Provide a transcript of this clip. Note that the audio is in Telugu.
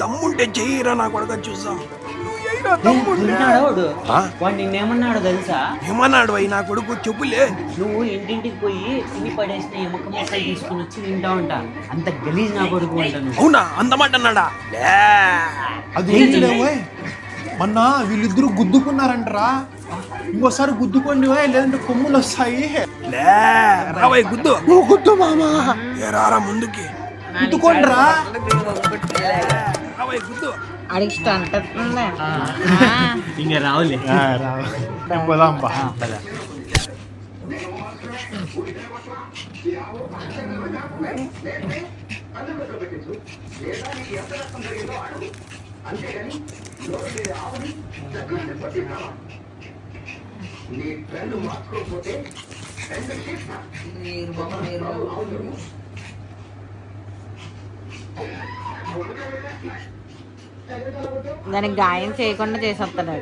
దమ్ముంటే చెయ్యిరా నా కొడుకు చూసాం. వాడు నిన్నేమన్నాడు తెలుసా? ఏమన్నాడు అయి నా కొడుకు చెప్పులే. నువ్వు ఇంటింటికి పోయి తిని పడేసిన ఎముక ముక్కలు తీసుకుని వచ్చి తింటా ఉంటా, అంత గలీజ్ నా కొడుకు అంటాను. అవునా అంతమాట అన్నాడా? అది మొన్న వీళ్ళిద్దరు గుద్దుకున్నారంటరా, ఇంకోసారి గుద్దుకోండి లేదంటే కొమ్ములు వస్తాయి. రావయ్య గుద్దు. నువ్వు గుద్దు మామా. రారా ముందుకి గుద్దుకోండిరా. రావయ్య గుద్దు. అడిగిస్తా ఇంకా రావులే. పోదాం బా. దానికి గాయం చేయకుండా చేసేస్తాడు.